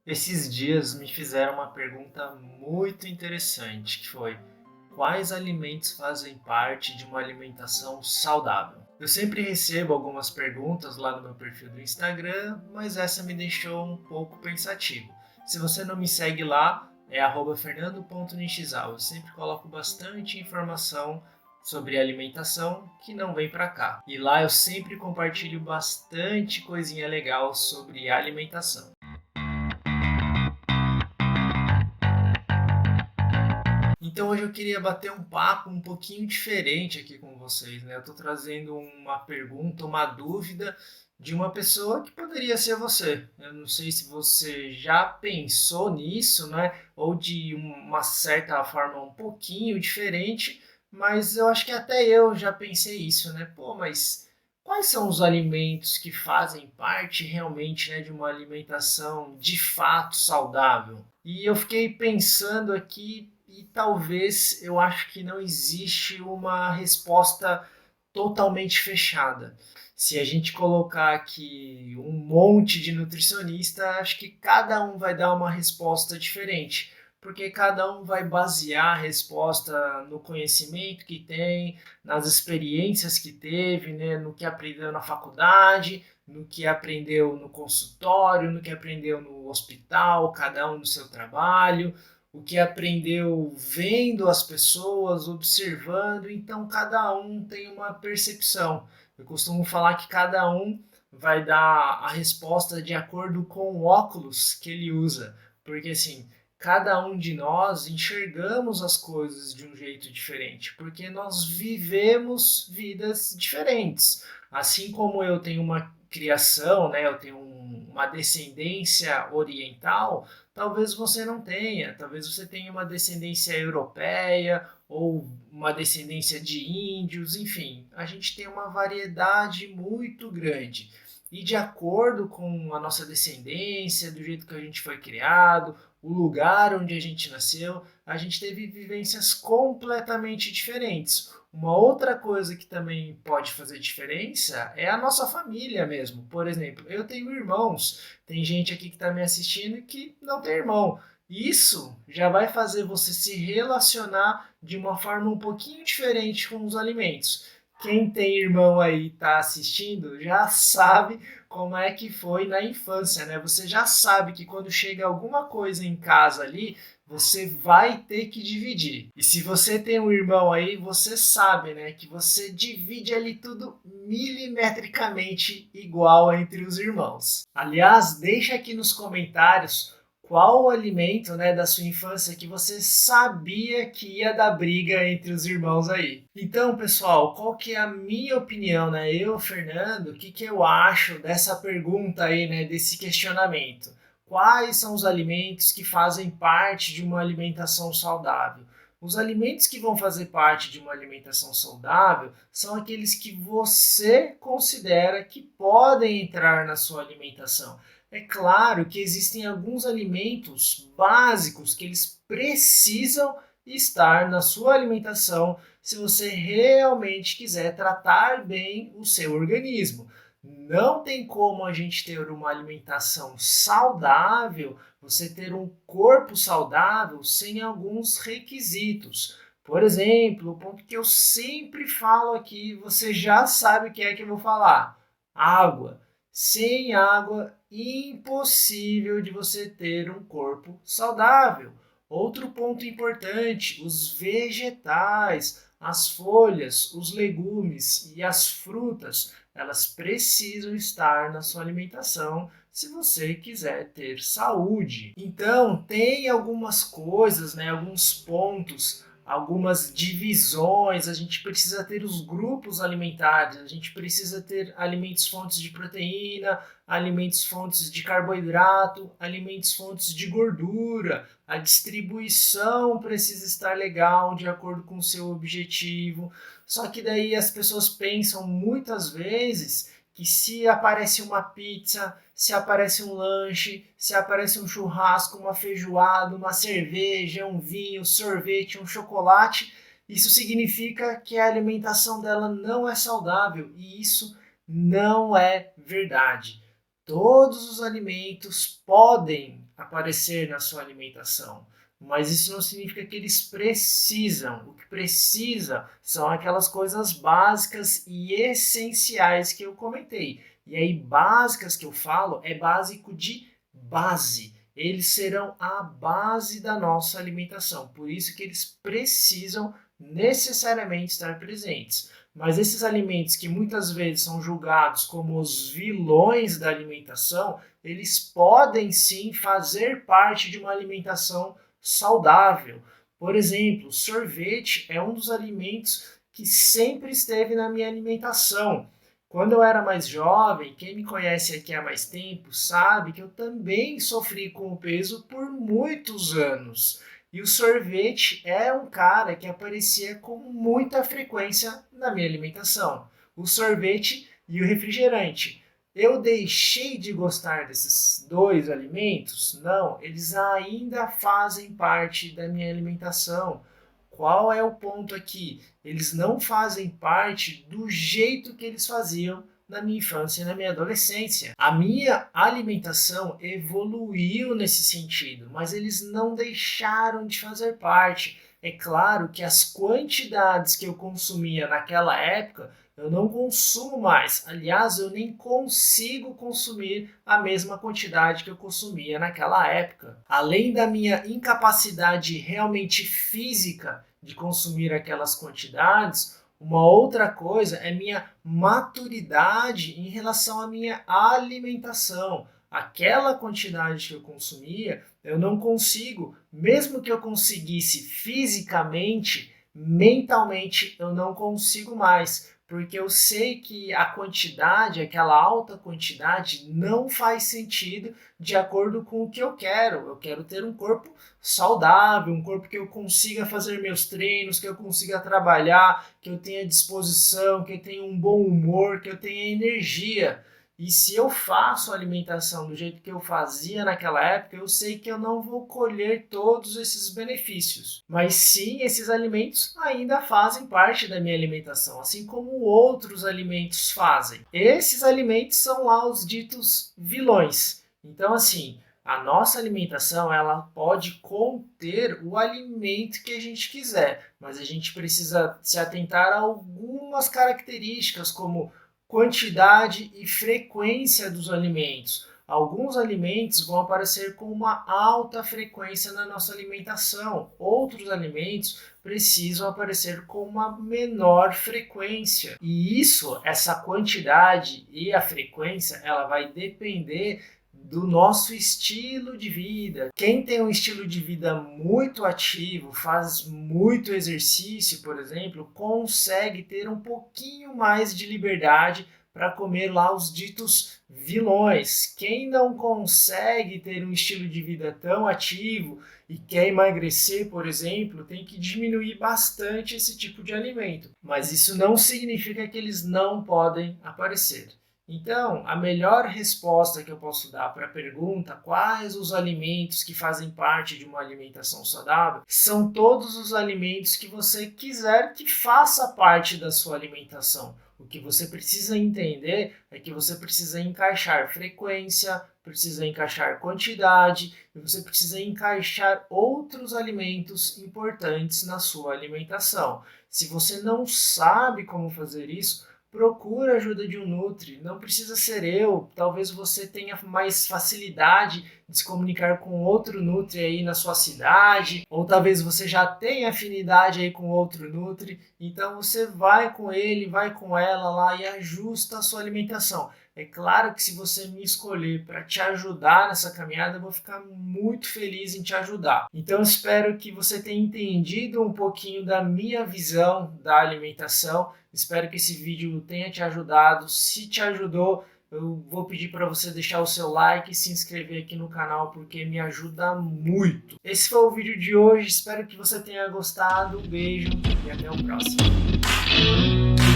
Esses dias me fizeram uma pergunta muito interessante, que foi: quais alimentos fazem parte de uma alimentação saudável? Eu sempre recebo algumas perguntas lá no meu perfil do Instagram, mas essa me deixou um pouco pensativo. Se você não me segue lá, é @fernando.nishizal. Eu sempre coloco bastante informação sobre alimentação que não vem para cá. E lá eu sempre compartilho bastante coisinha legal sobre alimentação. Então hoje eu queria bater um papo um pouquinho diferente aqui com vocês, né? Eu estou trazendo uma pergunta, uma dúvida de uma pessoa que poderia ser você. Eu não sei se você já pensou nisso, né? Ou de uma certa forma um pouquinho diferente, mas eu acho que até eu já pensei isso, né? Pô, mas quais são os alimentos que fazem parte realmente, né, de uma alimentação de fato saudável? E eu fiquei pensando aqui e talvez eu acho que não existe uma resposta totalmente fechada. Se a gente colocar aqui um monte de nutricionista, acho que cada um vai dar uma resposta diferente, porque cada um vai basear a resposta no conhecimento que tem, nas experiências que teve, né, no que aprendeu na faculdade, no que aprendeu no consultório, no que aprendeu no hospital, cada um no seu trabalho, o que aprendeu vendo as pessoas, observando, então cada um tem uma percepção. Eu costumo falar que cada um vai dar a resposta de acordo com o óculos que ele usa, porque assim, cada um de nós enxergamos as coisas de um jeito diferente, porque nós vivemos vidas diferentes. Assim como eu tenho uma criação, né, eu tenho uma descendência oriental, talvez você não tenha, talvez você tenha uma descendência europeia ou uma descendência de índios, enfim, a gente tem uma variedade muito grande. E de acordo com a nossa descendência, do jeito que a gente foi criado, o lugar onde a gente nasceu, a gente teve vivências completamente diferentes. Uma outra coisa que também pode fazer diferença é a nossa família mesmo. Por exemplo, eu tenho irmãos, tem gente aqui que está me assistindo que não tem irmão. Isso já vai fazer você se relacionar de uma forma um pouquinho diferente com os alimentos. Quem tem irmão aí está assistindo já sabe como é que foi na infância, né? Você já sabe que quando chega alguma coisa em casa ali, você vai ter que dividir. E se você tem um irmão aí, você sabe, né, que você divide ali tudo milimetricamente igual entre os irmãos. Aliás, deixa aqui nos comentários qual o alimento, né, da sua infância que você sabia que ia dar briga entre os irmãos aí. Então, pessoal, qual que é a minha opinião, né? Eu, Fernando, o que que eu acho dessa pergunta aí, né, desse questionamento? Quais são os alimentos que fazem parte de uma alimentação saudável? Os alimentos que vão fazer parte de uma alimentação saudável são aqueles que você considera que podem entrar na sua alimentação. É claro que existem alguns alimentos básicos que eles precisam estar na sua alimentação se você realmente quiser tratar bem o seu organismo. Não tem como a gente ter uma alimentação saudável, você ter um corpo saudável sem alguns requisitos. Por exemplo, o ponto que eu sempre falo aqui, você já sabe o que é que eu vou falar: água. Sem água, impossível de você ter um corpo saudável. Outro ponto importante: os vegetais, as folhas, os legumes e as frutas, elas precisam estar na sua alimentação se você quiser ter saúde. Então, tem algumas coisas, né, alguns pontos, algumas divisões, a gente precisa ter os grupos alimentares, a gente precisa ter alimentos fontes de proteína, alimentos fontes de carboidrato, alimentos fontes de gordura. A distribuição precisa estar legal de acordo com o seu objetivo. Só que daí as pessoas pensam muitas vezes que se aparece uma pizza, se aparece um lanche, se aparece um churrasco, uma feijoada, uma cerveja, um vinho, sorvete, um chocolate, isso significa que a alimentação dela não é saudável, e isso não é verdade. Todos os alimentos podem aparecer na sua alimentação, mas isso não significa que eles precisam. O que precisa são aquelas coisas básicas e essenciais que eu comentei. E aí, básicas que eu falo é básico de base. Eles serão a base da nossa alimentação, por isso que eles precisam necessariamente estar presentes. Mas esses alimentos que muitas vezes são julgados como os vilões da alimentação, eles podem sim fazer parte de uma alimentação saudável. Por exemplo, sorvete é um dos alimentos que sempre esteve na minha alimentação. Quando eu era mais jovem, quem me conhece aqui há mais tempo sabe que eu também sofri com o peso por muitos anos. E o sorvete é um cara que aparecia com muita frequência na minha alimentação. O sorvete e o refrigerante. Eu deixei de gostar desses dois alimentos? Não, eles ainda fazem parte da minha alimentação. Qual é o ponto aqui? Eles não fazem parte do jeito que eles faziam na minha infância e na minha adolescência. A minha alimentação evoluiu nesse sentido, mas eles não deixaram de fazer parte. É claro que as quantidades que eu consumia naquela época eu não consumo mais. Aliás, eu nem consigo consumir a mesma quantidade que eu consumia naquela época. Além da minha incapacidade realmente física de consumir aquelas quantidades, uma outra coisa é minha maturidade em relação à minha alimentação. Aquela quantidade que eu consumia, eu não consigo, mesmo que eu conseguisse fisicamente, mentalmente eu não consigo mais. Porque eu sei que a quantidade, aquela alta quantidade, não faz sentido de acordo com o que eu quero. Eu quero ter um corpo saudável, um corpo que eu consiga fazer meus treinos, que eu consiga trabalhar, que eu tenha disposição, que eu tenha um bom humor, que eu tenha energia. E se eu faço a alimentação do jeito que eu fazia naquela época, eu sei que eu não vou colher todos esses benefícios. Mas sim, esses alimentos ainda fazem parte da minha alimentação, assim como outros alimentos fazem. Esses alimentos são lá os ditos vilões. Então, assim, a nossa alimentação ela pode conter o alimento que a gente quiser, mas a gente precisa se atentar a algumas características, como quantidade e frequência dos alimentos. Alguns alimentos vão aparecer com uma alta frequência na nossa alimentação, outros alimentos precisam aparecer com uma menor frequência. E essa quantidade e a frequência, ela vai depender do nosso estilo de vida. Quem tem um estilo de vida muito ativo, faz muito exercício, por exemplo, consegue ter um pouquinho mais de liberdade para comer lá os ditos vilões. Quem não consegue ter um estilo de vida tão ativo e quer emagrecer, por exemplo, tem que diminuir bastante esse tipo de alimento. Mas isso não significa que eles não podem aparecer. Então, a melhor resposta que eu posso dar para a pergunta quais os alimentos que fazem parte de uma alimentação saudável são todos os alimentos que você quiser que faça parte da sua alimentação. O que você precisa entender é que você precisa encaixar frequência, precisa encaixar quantidade e você precisa encaixar outros alimentos importantes na sua alimentação. Se você não sabe como fazer isso, procura a ajuda de um Nutri, não precisa ser eu, talvez você tenha mais facilidade de se comunicar com outro Nutri aí na sua cidade, ou talvez você já tenha afinidade aí com outro Nutri, então você vai com ele, vai com ela lá e ajusta a sua alimentação. É claro que se você me escolher para te ajudar nessa caminhada, eu vou ficar muito feliz em te ajudar. Então eu espero que você tenha entendido um pouquinho da minha visão da alimentação. Espero que esse vídeo tenha te ajudado. Se te ajudou, eu vou pedir para você deixar o seu like e se inscrever aqui no canal, porque me ajuda muito. Esse foi o vídeo de hoje. Espero que você tenha gostado. Um beijo e até o próximo.